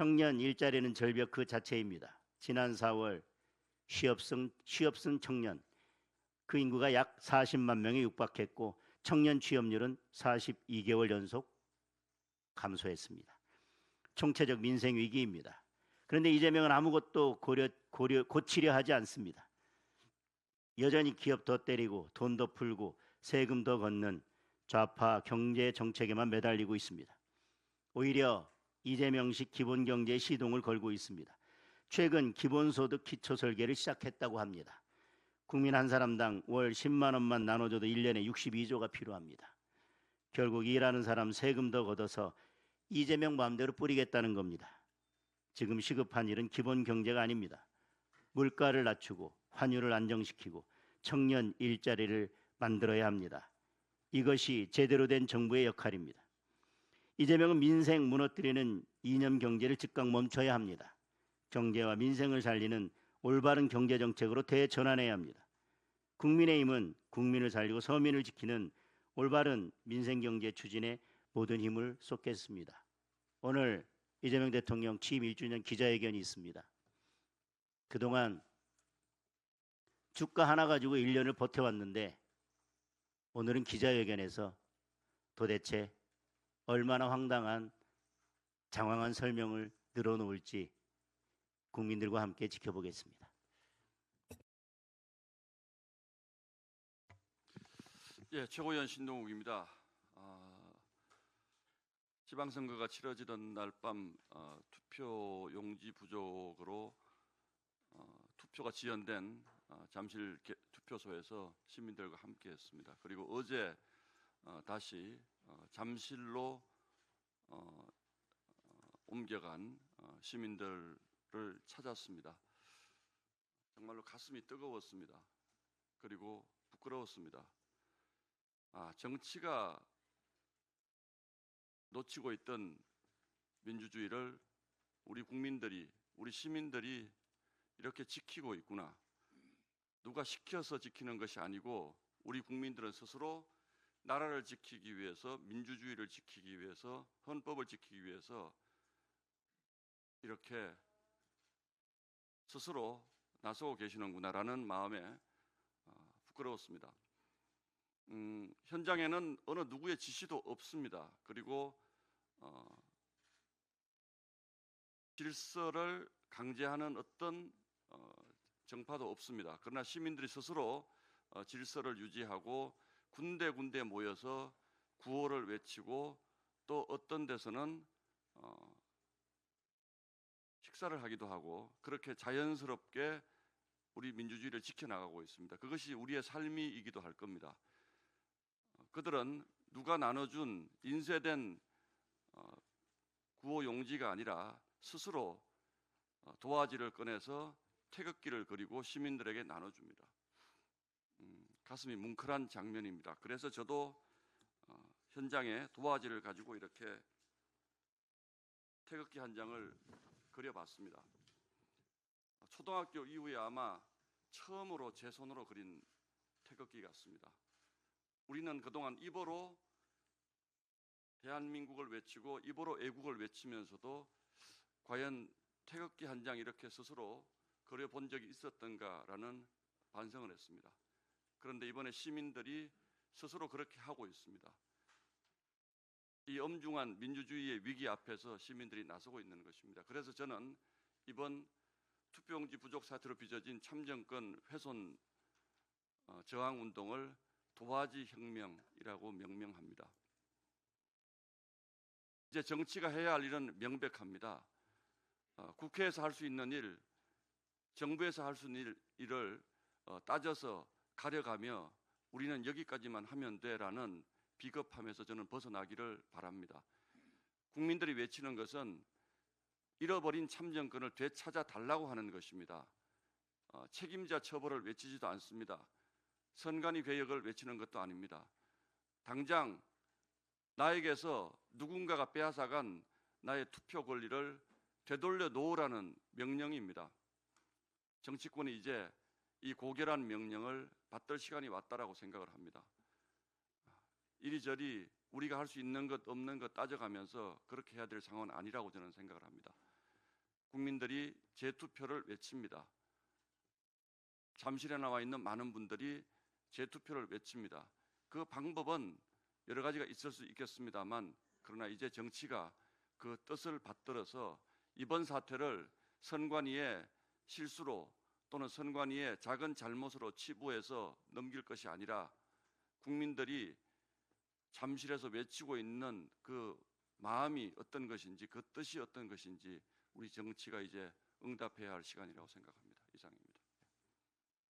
청년 일자리는 절벽 그 자체입니다. 지난 4월 취업생 청년 그 인구가 약 40만 명에 육박했고 청년 취업률은 42개월 연속 감소했습니다. 총체적 민생 위기입니다. 그런데 이재명은 아무것도 고치려 하지 않습니다. 여전히 기업 더 때리고 돈 더 풀고 세금 더 걷는 좌파 경제 정책에만 매달리고 있습니다. 오히려 이재명식 기본경제 시동을 걸고 있습니다. 최근 기본소득 기초설계를 시작했다고 합니다. 국민 한 사람당 월 10만 원만 나눠줘도 1년에 62조가 필요합니다. 결국 일하는 사람 세금 더 걷어서 이재명 마음대로 뿌리겠다는 겁니다. 지금 시급한 일은 기본 경제가 아닙니다. 물가를 낮추고 환율을 안정시키고 청년 일자리를 만들어야 합니다. 이것이 제대로 된 정부의 역할입니다. 이재명은 민생 무너뜨리는 이념 경제를 즉각 멈춰야 합니다. 경제와 민생을 살리는 올바른 경제 정책으로 대전환해야 합니다. 국민의힘은 국민을 살리고 서민을 지키는 올바른 민생 경제 추진에 모든 힘을 쏟겠습니다. 오늘 이재명 대통령 취임 1주년 기자회견이 있습니다. 그동안 주가 하나 가지고 1년을 버텨왔는데 오늘은 기자회견에서 도대체 얼마나 황당한 장황한 설명을 늘어놓을지 국민들과 함께 지켜보겠습니다. 예, 최고위원 신동욱입니다. 지방선거가 치러지던 날 밤 투표 용지 부족으로 투표가 지연된 잠실 투표소에서 시민들과 함께했습니다. 그리고 어제 다시 잠실로 옮겨간 시민들을 찾았습니다. 정말로 가슴이 뜨거웠습니다. 그리고 부끄러웠습니다. 정치가 놓치고 있던 민주주의를 우리 국민들이, 우리 시민들이 이렇게 지키고 있구나. 누가 시켜서 지키는 것이 아니고 우리 국민들은 스스로 나라를 지키기 위해서, 민주주의를 지키기 위해서, 헌법을 지키기 위해서 이렇게 스스로 나서고 계시는구나라는 마음에 부끄러웠습니다. 현장에는 어느 누구의 지시도 없습니다. 그리고 질서를 강제하는 어떤 정파도 없습니다. 그러나 시민들이 스스로 질서를 유지하고 군데군데 모여서 구호를 외치고 또 어떤 데서는 식사를 하기도 하고 그렇게 자연스럽게 우리 민주주의를 지켜나가고 있습니다. 그것이 우리의 삶이기도 할 겁니다. 그들은 누가 나눠준 인쇄된 구호 용지가 아니라 스스로 도화지를 꺼내서 태극기를 그리고 시민들에게 나눠줍니다. 가슴이 뭉클한 장면입니다. 그래서 저도 현장에 도화지를 가지고 이렇게 태극기 한 장을 그려봤습니다. 초등학교 이후에 아마 처음으로 제 손으로 그린 태극기 같습니다. 우리는 그동안 입어로 대한민국을 외치고 입어로 애국을 외치면서도 과연 태극기 한 장 이렇게 스스로 그려본 적이 있었던가라는 반성을 했습니다. 그런데 이번에 시민들이 스스로 그렇게 하고 있습니다. 이 엄중한 민주주의의 위기 앞에서 시민들이 나서고 있는 것입니다. 그래서 저는 이번 투표용지 부족 사태로 빚어진 참정권 훼손 저항운동을 도화지 혁명이라고 명명합니다. 이제 정치가 해야 할 일은 명백합니다. 국회에서 할 수 있는 일, 정부에서 할 수 있는 일을 따져서 가려가며 우리는 여기까지만 하면 돼라는 비겁함에서 저는 벗어나기를 바랍니다. 국민들이 외치는 것은 잃어버린 참정권을 되찾아 달라고 하는 것입니다. 책임자 처벌을 외치지도 않습니다. 선관위 개혁을 외치는 것도 아닙니다. 당장 나에게서 누군가가 빼앗아간 나의 투표 권리를 되돌려 놓으라는 명령입니다. 정치권이 이제 이 고결한 명령을 받들 시간이 왔다라고 생각을 합니다. 이리저리 우리가 할 수 있는 것 없는 것 따져가면서 그렇게 해야 될 상황은 아니라고 저는 생각을 합니다. 국민들이 재투표를 외칩니다. 잠실에 나와 있는 많은 분들이 재투표를 외칩니다. 그 방법은 여러 가지가 있을 수 있겠습니다만, 그러나 이제 정치가 그 뜻을 받들어서 이번 사태를 선관위의 실수로 또는 선관위의 작은 잘못으로 치부해서 넘길 것이 아니라 국민들이 잠실에서 외치고 있는 그 마음이 어떤 것인지, 그 뜻이 어떤 것인지 우리 정치가 이제 응답해야 할 시간이라고 생각합니다.